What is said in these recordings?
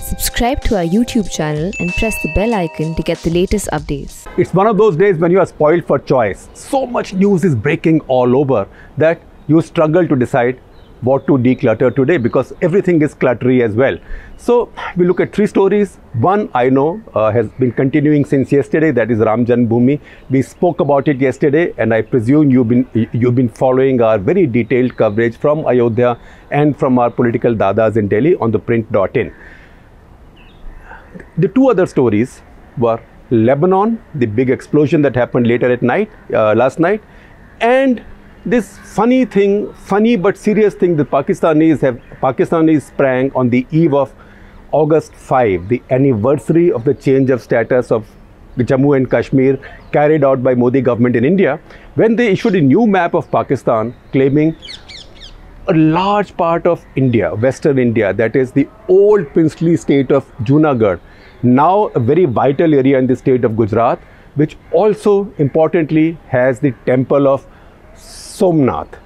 Subscribe to our YouTube channel and press the bell icon to get the latest updates. It's one of those days when you are spoiled for choice. So much news is breaking all over that you struggle to decide what to declutter today because everything is cluttery as well. So we look at three stories. One I know has been continuing since yesterday, that is Ram Janmabhoomi. We spoke about it yesterday and I presume you've been following our very detailed coverage from Ayodhya and from our political dadas in Delhi on the print.in. The two other stories were Lebanon, the big explosion that happened later at night, last night, and this funny but serious thing that Pakistanis sprang on the eve of August 5, the anniversary of the change of status of the Jammu and Kashmir carried out by Modi government in India, when they issued a new map of Pakistan claiming a large part of India, Western India, that is the old princely state of Junagadh, now a very vital area in the state of Gujarat, which also importantly has the temple of Somnath.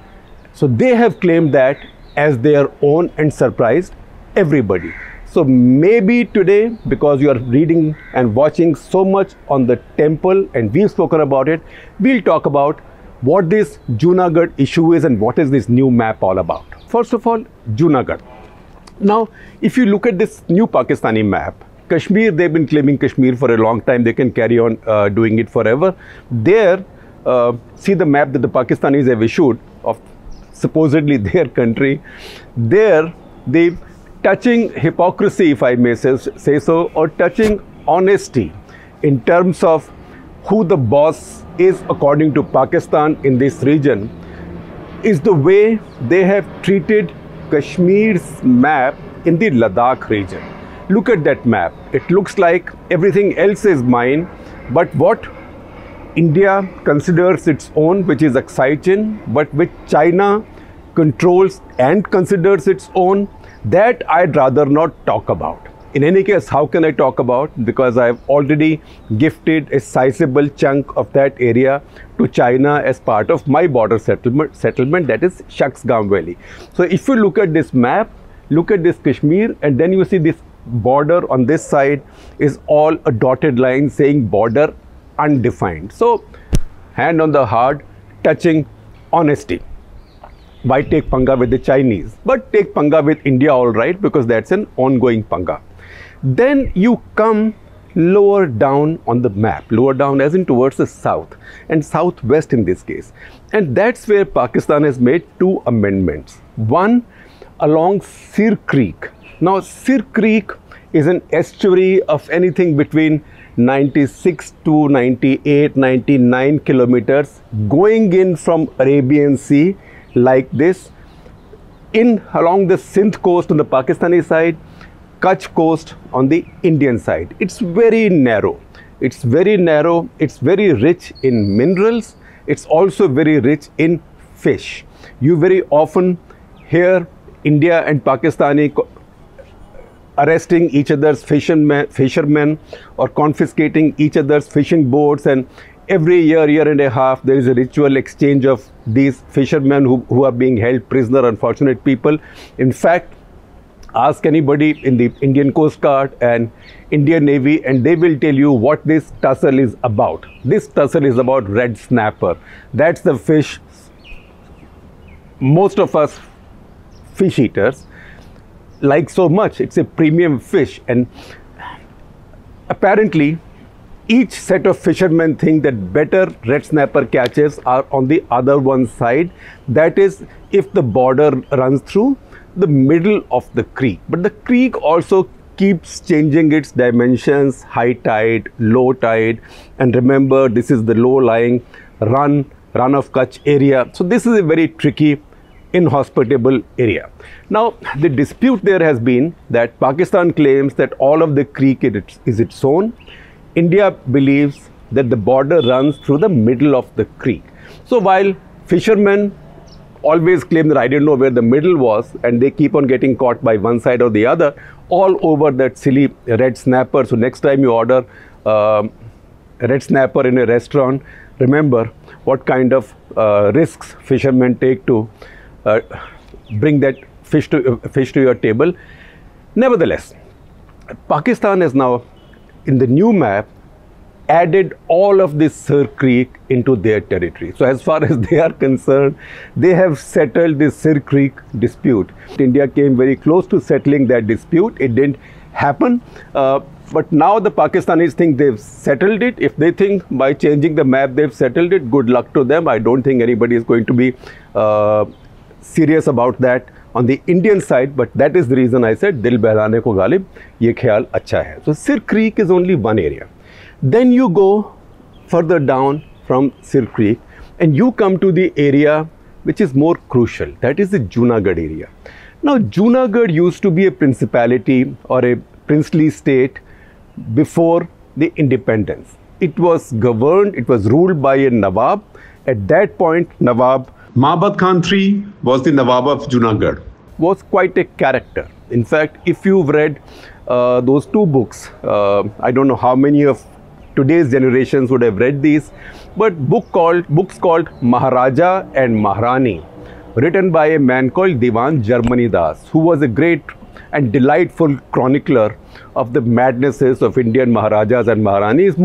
So they have claimed that as their own and surprised everybody. So maybe today, because you are reading and watching so much on the temple and we've spoken about it, we'll talk about what this Junagadh issue is and what is this new map all about. First of all, Junagadh. Now, if you look at this new Pakistani map, Kashmir, they've been claiming Kashmir for a long time. They can carry on doing it forever. There, see the map that the Pakistanis have issued of supposedly their country. There, the touching hypocrisy, if I may say so, or touching honesty in terms of who the boss is according to Pakistan in this region, is the way they have treated Kashmir's map in the Ladakh region. Look at that map. It looks like everything else is mine, but what India considers its own, which is Aksai Chin, but which China controls and considers its own, that I'd rather not talk about. In any case, how can I talk about? Because I've already gifted a sizable chunk of that area to China as part of my border settlement that is Shaksgam Valley. So if you look at this map, look at this Kashmir, and then you see this border on this side is all a dotted line saying border undefined. So hand on the heart, touching honesty. Why take panga with the Chinese? But take panga with India, all right, because that's an ongoing panga. Then you come lower down on the map, lower down as in towards the south and southwest in this case. And that's where Pakistan has made two amendments. One along Sir Creek. Now Sir Creek is an estuary of anything between 96 to 98, 99 kilometers going in from Arabian Sea like this, in along the Sindh coast on the Pakistani side, Kutch coast on the Indian side. It's very narrow. It's very narrow. It's very rich in minerals. It's also very rich in fish. You very often hear India and Pakistani arresting each other's fishermen or confiscating each other's fishing boats, and every year and a half there is a ritual exchange of these fishermen who are being held prisoner, unfortunate people. In fact, ask anybody in the Indian Coast Guard and Indian Navy and they will tell you what this tussle is about. This tussle is about red snapper. That's the fish most of us fish eaters like so much. It's a premium fish, and apparently each set of fishermen think that better red snapper catches are on the other one side, that is if the border runs through the middle of the creek. But the creek also keeps changing its dimensions, high tide, low tide, and remember this is the low-lying run of Kutch area. So this is a very tricky, inhospitable area. Now the dispute there has been that Pakistan claims that all of the creek is its own. India believes that the border runs through the middle of the creek. So while fishermen always claim that I didn't know where the middle was and they keep on getting caught by one side or the other, all over that silly red snapper. So next time you order red snapper in a restaurant, remember what kind of risks fishermen take to bring that fish to your table. Nevertheless, Pakistan has now, in the new map, added all of this Sir Creek into their territory. So as far as they are concerned, they have settled this Sir Creek dispute. India came very close to settling that dispute. It didn't happen. But now the Pakistanis think they've settled it. If they think by changing the map they've settled it, good luck to them. I don't think anybody is going to be serious about that on the Indian side, but that is the reason I said Dil Behlane Ko Ghalib, ye khayal acha hai. So Sir Creek is only one area. Then you go further down from Sir Creek and you come to the area which is more crucial. That is the Junagadh area. Now Junagadh used to be a principality or a princely state before the independence. It was governed, it was ruled by a Nawab. At that point, Nawab Mahabad Khan III was the Nawab of Junagadh. Was quite a character. In fact, if you've read those two books, I don't know how many of today's generations would have read these, but books called Maharaja and Maharani, written by a man called Diwan Jarmani Das, who was a great and delightful chronicler of the madnesses of Indian Maharajas and Maharanis,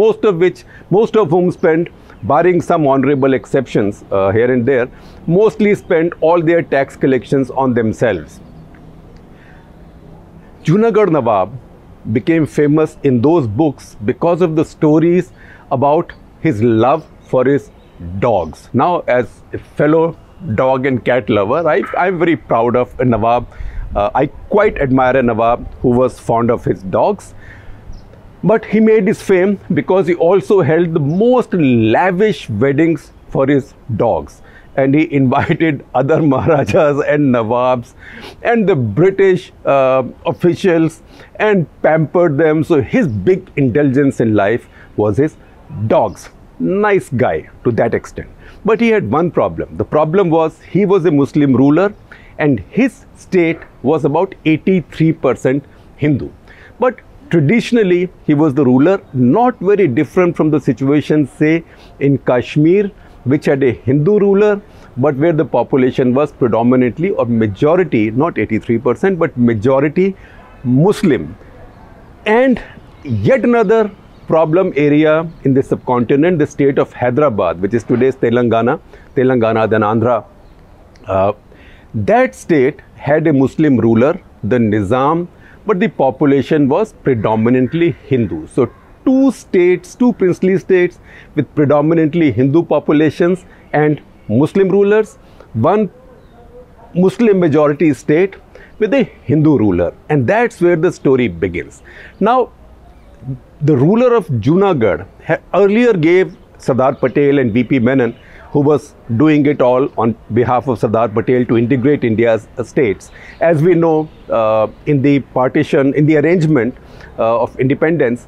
most of whom spent, barring some honorable exceptions here and there, mostly spent all their tax collections on themselves. Junagadh Nawab became famous in those books because of the stories about his love for his dogs. Now, as a fellow dog and cat lover, I'm very proud of a Nawab. I quite admire a Nawab who was fond of his dogs. But he made his fame because he also held the most lavish weddings for his dogs. And he invited other Maharajas and Nawabs and the British officials and pampered them. So his big indulgence in life was his dogs. Nice guy to that extent. But he had one problem. The problem was he was a Muslim ruler and his state was about 83% Hindu. But traditionally, he was the ruler, not very different from the situation, say, in Kashmir, which had a Hindu ruler, but where the population was predominantly or majority, not 83%, but majority Muslim. And yet another problem area in the subcontinent, the state of Hyderabad, which is today's Telangana, then Andhra. That state had a Muslim ruler, the Nizam, but the population was predominantly Hindu. So two princely states with predominantly Hindu populations and Muslim rulers, one Muslim majority state with a Hindu ruler. And that's where the story begins. Now, the ruler of Junagadh earlier gave Sardar Patel and V.P. Menon, who was doing it all on behalf of Sardar Patel to integrate India's states. As we know, in the partition, in the arrangement of independence,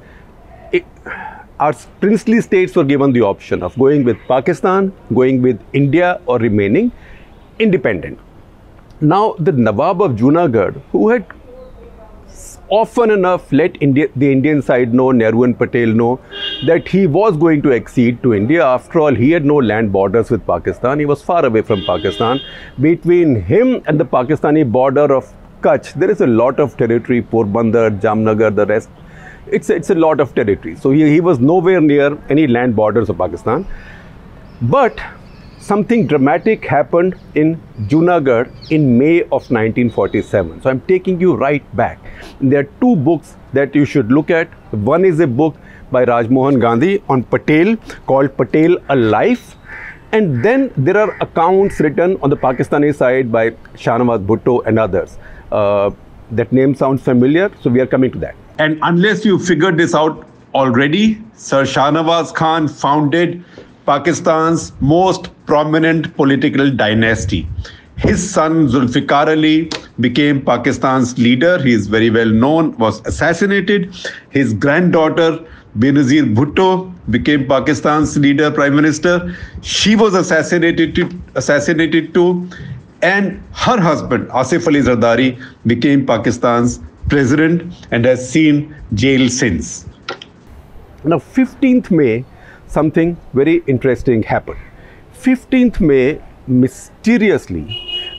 our princely states were given the option of going with Pakistan, going with India, or remaining independent. Now, the Nawab of Junagadh, who had often enough let the Indian side know, Nehru and Patel know, that he was going to accede to India. After all, he had no land borders with Pakistan. He was far away from Pakistan. Between him and the Pakistani border of Kutch, there is a lot of territory, Porbandar, Jamnagar, the rest. It's a lot of territory. So he was nowhere near any land borders of Pakistan. But something dramatic happened in Junagadh in May of 1947. So I'm taking you right back. There are two books that you should look at. One is a book by Rajmohan Gandhi on Patel called Patel A Life. And then there are accounts written on the Pakistani side by Shahnawaz Bhutto and others. That name sounds familiar, so we are coming to that. And unless you figured this out already, Sir Shahnawaz Khan founded Pakistan's most prominent political dynasty. His son Zulfikar Ali became Pakistan's leader. He is very well known, was assassinated. His granddaughter Benazir Bhutto became Pakistan's leader, prime minister. She was assassinated too. And her husband, Asif Ali Zardari, became Pakistan's president and has seen jail since. Now, 15th May, something very interesting happened. 15th May, mysteriously,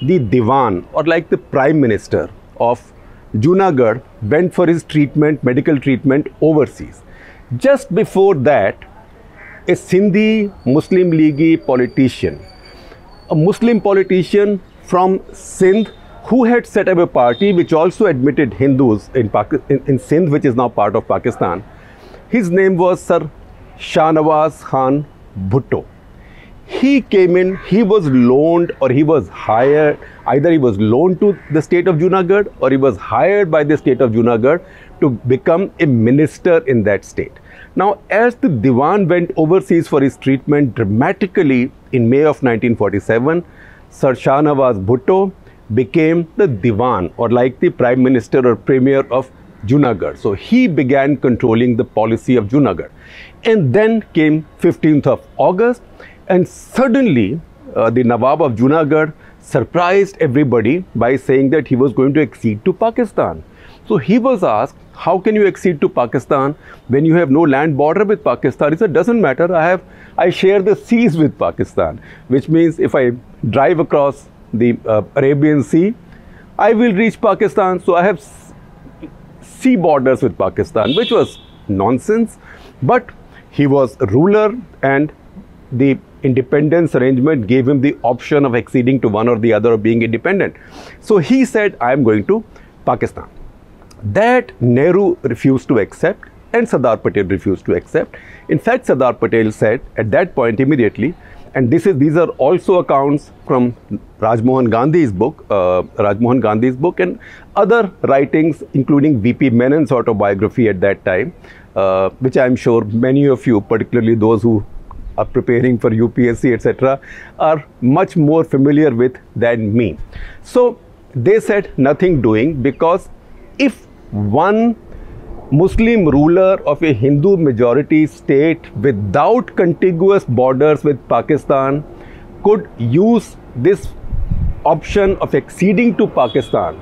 the Diwan, or like the Prime Minister of Junagadh, went for his treatment, medical treatment overseas. Just before that, a Sindhi Muslim League politician, a Muslim politician from Sindh, who had set up a party which also admitted Hindus in Sindh, which is now part of Pakistan. His name was Sir Shahnawaz Khan Bhutto. He came in, he was loaned or he was hired, either he was loaned to the state of Junagadh or he was hired by the state of Junagadh to become a minister in that state. Now, as the Diwan went overseas for his treatment dramatically in May of 1947, Sir Shahnawaz Bhutto became the Diwan, or like the Prime Minister or Premier of Junagadh. So he began controlling the policy of Junagadh. And then came 15th of August, and suddenly the Nawab of Junagadh surprised everybody by saying that he was going to accede to Pakistan. So he was asked, how can you accede to Pakistan when you have no land border with Pakistan? He said, doesn't matter, I share the seas with Pakistan, which means if I drive across the Arabian Sea, I will reach Pakistan. So I have sea borders with Pakistan, which was nonsense. But he was a ruler, and the independence arrangement gave him the option of acceding to one or the other, of being independent. So he said, I am going to Pakistan. That Nehru refused to accept and Sardar Patel refused to accept. In fact, Sardar Patel said at that point immediately, and these are also accounts from Rajmohan Gandhi's book, and other writings, including V.P. Menon's autobiography at that time, which I am sure many of you, particularly those who are preparing for UPSC, etc., are much more familiar with than me. So they said nothing doing, because if one Muslim ruler of a Hindu majority state without contiguous borders with Pakistan could use this option of acceding to Pakistan,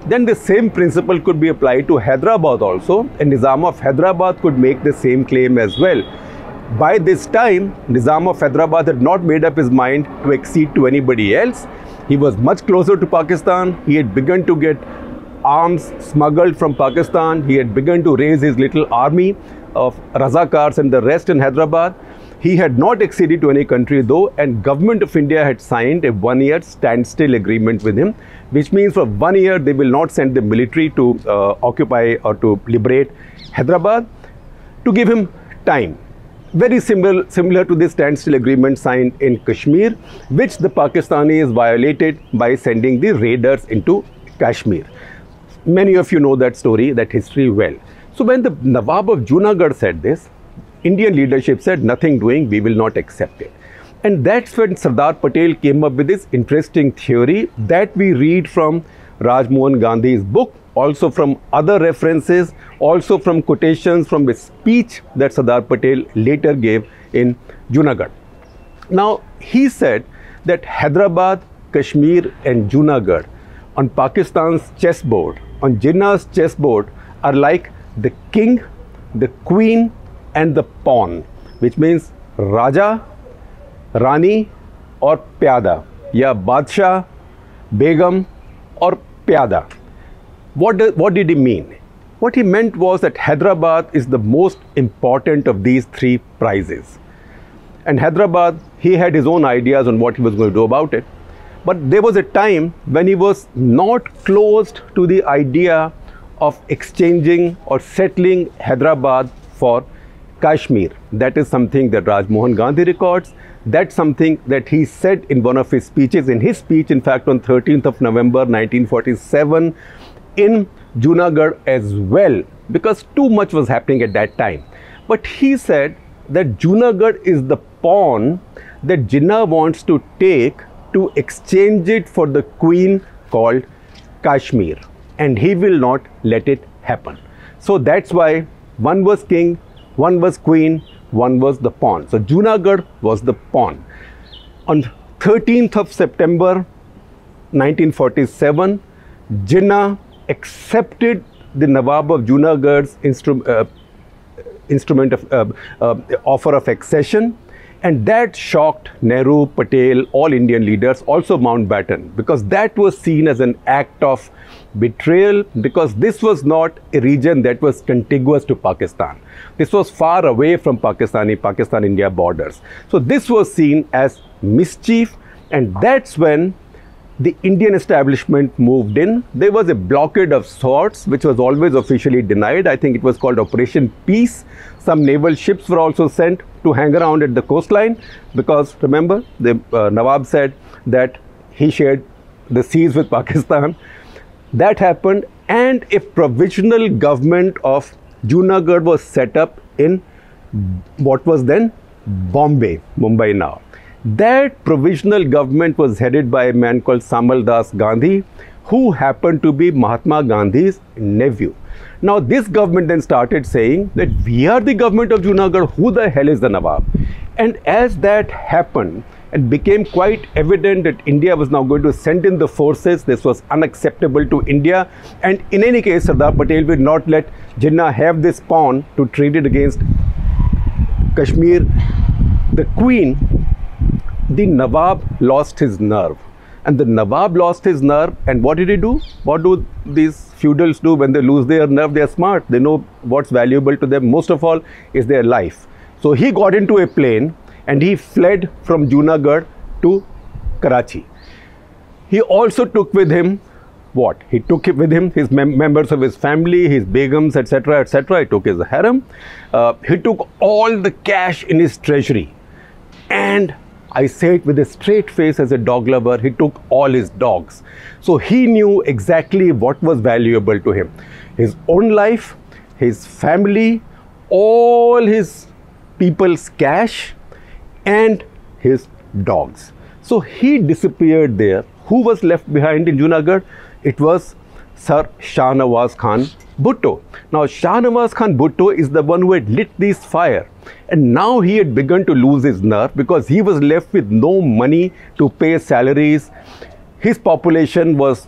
then the same principle could be applied to Hyderabad also, and Nizam of Hyderabad could make the same claim as well. By this time, Nizam of Hyderabad had not made up his mind to accede to anybody else. He was much closer to Pakistan. He had begun to get arms smuggled from Pakistan. He had begun to raise his little army of Razakars and the rest in Hyderabad. He had not acceded to any country though, and Government of India had signed a one-year standstill agreement with him, which means for 1 year they will not send the military to occupy or to liberate Hyderabad, to give him time. Very similar to this standstill agreement signed in Kashmir, which the Pakistanis violated by sending the raiders into Kashmir. Many of you know that story, that history well. So when the Nawab of Junagadh said this, Indian leadership said nothing doing, we will not accept it. And that's when Sardar Patel came up with this interesting theory that we read from Rajmohan Gandhi's book, also from other references, also from quotations from a speech that Sardar Patel later gave in Junagadh. Now, he said that Hyderabad, Kashmir and Junagadh on Pakistan's chessboard, on Jinnah's chessboard, are like the king, the queen and the pawn, which means Raja, Rani or Pyada, ya Badshah, Begum or Pyada. What did he mean? What he meant was that Hyderabad is the most important of these three prizes. And Hyderabad, he had his own ideas on what he was going to do about it. But there was a time when he was not closed to the idea of exchanging or settling Hyderabad for Kashmir. That is something that Rajmohan Gandhi records. That's something that he said in one of his speeches. In his speech, in fact, on 13th of November 1947 in Junagadh as well, because too much was happening at that time. But he said that Junagadh is the pawn that Jinnah wants to take to exchange it for the queen called Kashmir, and he will not let it happen. So that's why one was king, one was queen, one was the pawn. So Junagadh was the pawn. On 13th of September 1947, Jinnah accepted the Nawab of Junagadh's offer of accession, and that shocked Nehru, Patel, all Indian leaders, also Mountbatten, because that was seen as an act of betrayal, because this was not a region that was contiguous to Pakistan. This was far away from Pakistan-India borders. So this was seen as mischief, and that's when the Indian establishment moved in. There was a blockade of sorts, which was always officially denied. I think it was called Operation Peace. Some naval ships were also sent to hang around at the coastline, because remember, the Nawab said that he shared the seas with Pakistan. That happened, and a provisional government of Junagadh was set up in what was then Bombay, Mumbai now. That provisional government was headed by a man called Samal Das Gandhi, who happened to be Mahatma Gandhi's nephew. Now this government then started saying that we are the government of Junagadh, who the hell is the Nawab? And as that happened, it became quite evident that India was now going to send in the forces. This was unacceptable to India, and in any case Sardar Patel will not let Jinnah have this pawn to trade it against Kashmir. The Queen, the Nawab lost his nerve, and the Nawab lost his nerve, and what did he do? What do these feudals do when they lose their nerve? They are smart. They know what's valuable to them. Most of all is their life. So he got into a plane and he fled from Junagadh to Karachi. He also took with him what? He took with him his members of his family, his begums, etc., etc. He took his harem. He took all the cash in his treasury, and I say it with a straight face as a dog lover, he took all his dogs. So he knew exactly what was valuable to him. His own life, his family, all his people's cash, and his dogs. So he disappeared there. Who was left behind in Junagadh? It was Sir Shah Nawaz Khan Bhutto. Now Shah Nawaz Khan Bhutto is the one who had lit this fire, and now he had begun to lose his nerve because he was left with no money to pay salaries. His population was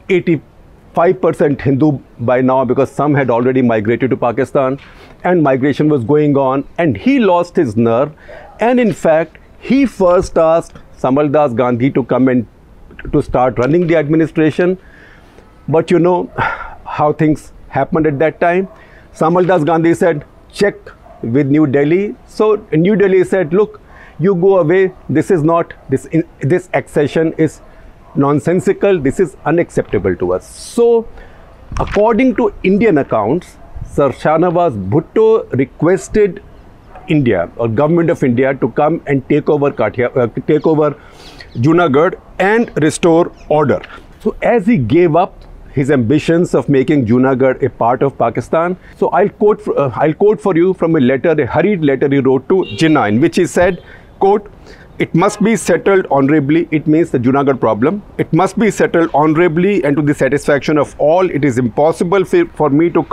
85% Hindu by now, because some had already migrated to Pakistan and migration was going on, and he lost his nerve. And in fact, he first asked Samal Das Gandhi to come and to start running the administration. But you know how things happened at that time. Samal Das Gandhi said, check with New Delhi. So New Delhi said, look, you go away. This is not, this accession is nonsensical. This is unacceptable to us. So according to Indian accounts, Sir Shah Nawaz Bhutto requested India or government of India to come and take over Junagadh and restore order. So as he gave up his ambitions of making Junagadh a part of Pakistan, so I'll quote for you from a letter, a hurried letter he wrote to Jinnah, in which he said, quote, "It must be settled honorably." It means the Junagadh problem. "It must be settled honorably and to the satisfaction of all. It is impossible for me to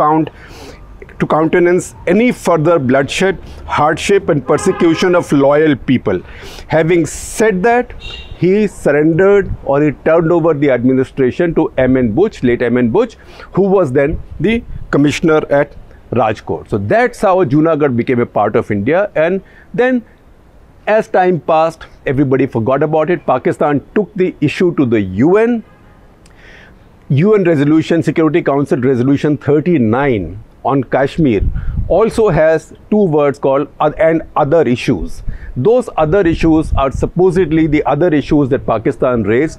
countenance any further bloodshed, hardship and persecution of loyal people." Having said that, he surrendered, or he turned over the administration to M.N. Butch, late M.N. Butch, who was then the commissioner at Rajkot. So that's how Junagadh became a part of India. And then as time passed, everybody forgot about it. Pakistan took the issue to the UN. UN resolution, Security Council resolution 39 on Kashmir also has two words called and other issues. Those other issues are supposedly the other issues that Pakistan raised,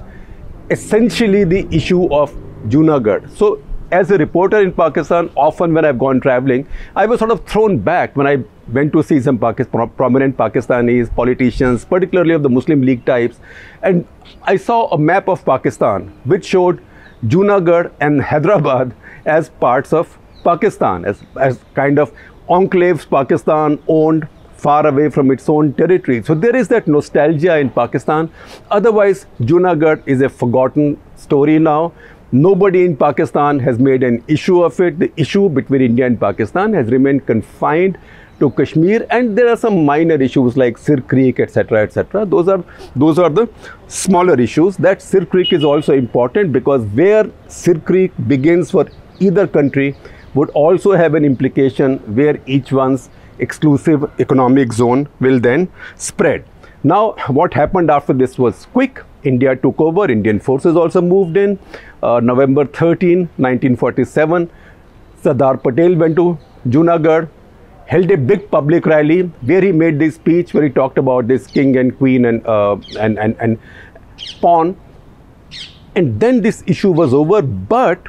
essentially the issue of Junagadh. So as a reporter in Pakistan, often when I've gone traveling, I was sort of thrown back when I went to see some prominent Pakistanis, politicians, particularly of the Muslim League types, and I saw a map of Pakistan which showed Junagadh and Hyderabad as parts of Pakistan, as kind of enclaves Pakistan owned far away from its own territory. So there is that nostalgia in Pakistan. Otherwise, Junagadh is a forgotten story now. Nobody in Pakistan has made an issue of it. The issue between India and Pakistan has remained confined to Kashmir, and there are some minor issues like Sir Creek, etc., etc. Those are the smaller issues. That Sir Creek is also important because where Sir Creek begins for either country would also have an implication where each one's exclusive economic zone will then spread. Now, what happened after this was quick. India took over, Indian forces also moved in. November 13, 1947, Sardar Patel went to Junagadh, held a big public rally where he made this speech where he talked about this king and queen and pawn. And then this issue was over, but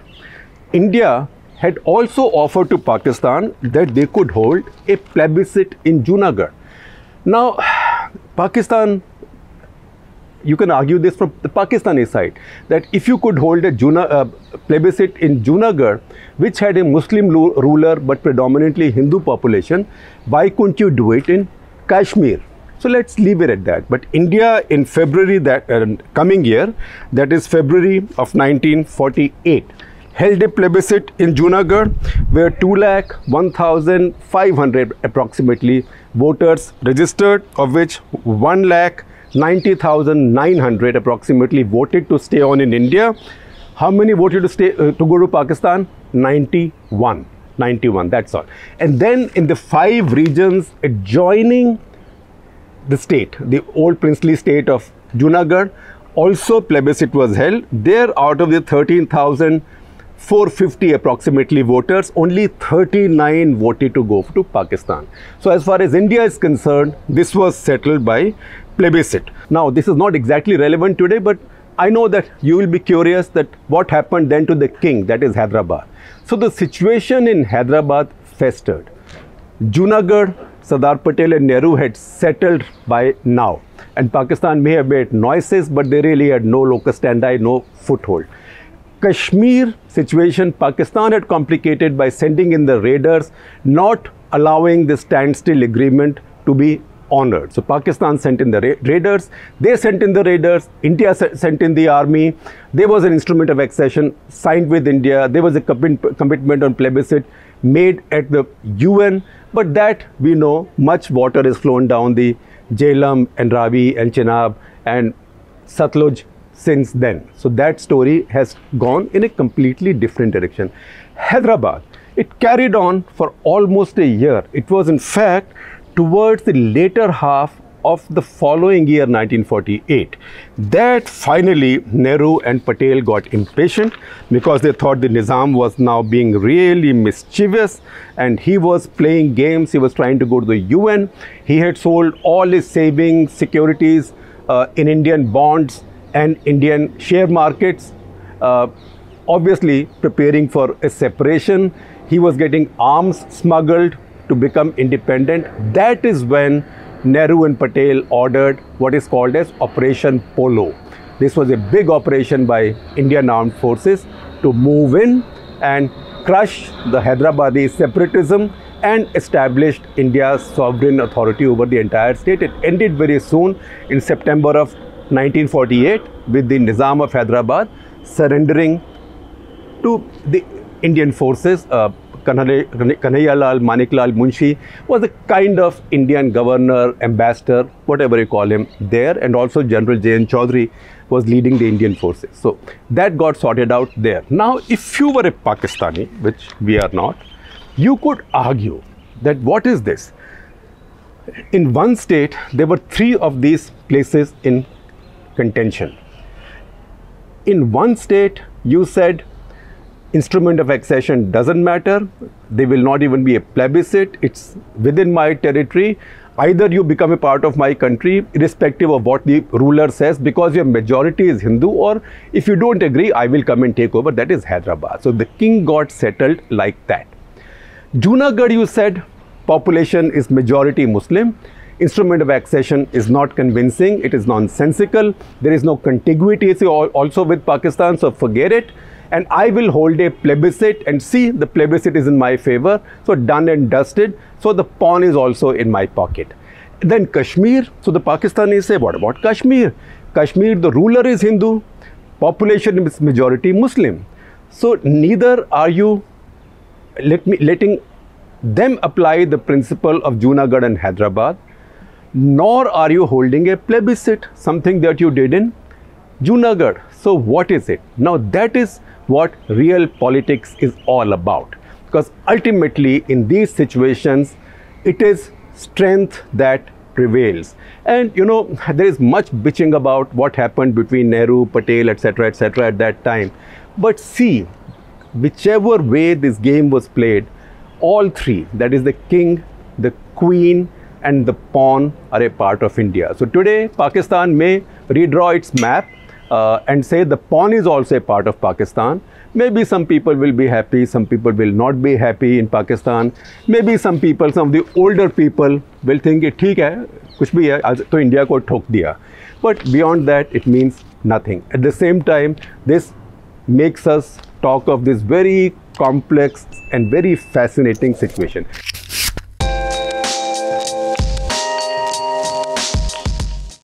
India had also offered to Pakistan that they could hold a plebiscite in Junagadh. Now, Pakistan, you can argue this from the Pakistani side, that if you could hold a plebiscite in Junagadh, which had a Muslim ruler but predominantly Hindu population, why couldn't you do it in Kashmir? So let's leave it at that. But India in February that coming year, that is February of 1948, held a plebiscite in Junagadh where 2,01,500 approximately voters registered, of which 1,90,900 approximately voted to stay on in India. How many voted to stay to go to Pakistan? 91. 91, that's all. And then in the 5 regions adjoining the state, the old princely state of Junagadh, also plebiscite was held. There, out of the 13,450 approximately voters, only 39 voted to go to Pakistan. So as far as India is concerned, this was settled by plebiscite. Now, this is not exactly relevant today, but I know that you will be curious that what happened then to the king, that is Hyderabad. So the situation in Hyderabad festered. Junagadh, Sardar Patel and Nehru had settled by now, and Pakistan may have made noises, but they really had no locus standi, no foothold. Kashmir situation, Pakistan had complicated by sending in the raiders, not allowing the standstill agreement to be honored. So Pakistan sent in the raiders, they sent in the raiders, India sent in the army. There was an instrument of accession signed with India. There was a commitment on plebiscite made at the UN, but that we know much water is flown down the Jhelum and Ravi and Chenab and Satluj since then. So that story has gone in a completely different direction. Hyderabad, it carried on for almost a year. It was in fact towards the later half of the following year, 1948, that finally Nehru and Patel got impatient because they thought the Nizam was now being really mischievous and he was playing games. He was trying to go to the UN. He had sold all his savings, securities in Indian bonds and Indian share markets, obviously preparing for a separation. He was getting arms smuggled to become independent. That is when Nehru and Patel ordered what is called as Operation Polo. This was a big operation by Indian Armed Forces to move in and crush the Hyderabadi separatism and established India's sovereign authority over the entire state. It ended very soon in September of 1948 with the Nizam of Hyderabad surrendering to the Indian forces. Kanhaiyalal Maniklal Munshi was a kind of Indian governor, ambassador, whatever you call him there, and also General J.N. Chaudhary was leading the Indian forces. So that got sorted out there. Now, if you were a Pakistani, which we are not, you could argue that what is this? In one state, there were 3 of these places in contention. In one state, you said, instrument of accession doesn't matter. There will not even be a plebiscite. It's within my territory. Either you become a part of my country, irrespective of what the ruler says, because your majority is Hindu, or if you don't agree, I will come and take over. That is Hyderabad. So the king got settled like that. Junagadh, you said, population is majority Muslim. Instrument of accession is not convincing. It is nonsensical. There is no contiguity also with Pakistan, so forget it. And I will hold a plebiscite and see the plebiscite is in my favor. So done and dusted. So the pawn is also in my pocket. Then Kashmir. So the Pakistanis say, what about Kashmir? Kashmir, the ruler is Hindu. Population is majority Muslim. So neither are you letting them apply the principle of Junagadh and Hyderabad, nor are you holding a plebiscite, something that you did in Junagadh. So what is it? Now that is what real politics is all about, because ultimately in these situations it is strength that prevails. And you know, there is much bitching about what happened between Nehru, Patel, etc., at that time. But see, whichever way this game was played, all three, that is the king, the queen and the pawn, are a part of India. So today Pakistan may redraw its map and say the pawn is also a part of Pakistan. Maybe some people will be happy, some people will not be happy in Pakistan. Maybe some people, some of the older people will think it ठीक है, कुछ भी है, तो India को ठोक दिया. But beyond that, it means nothing. At the same time, this makes us talk of this very complex and very fascinating situation.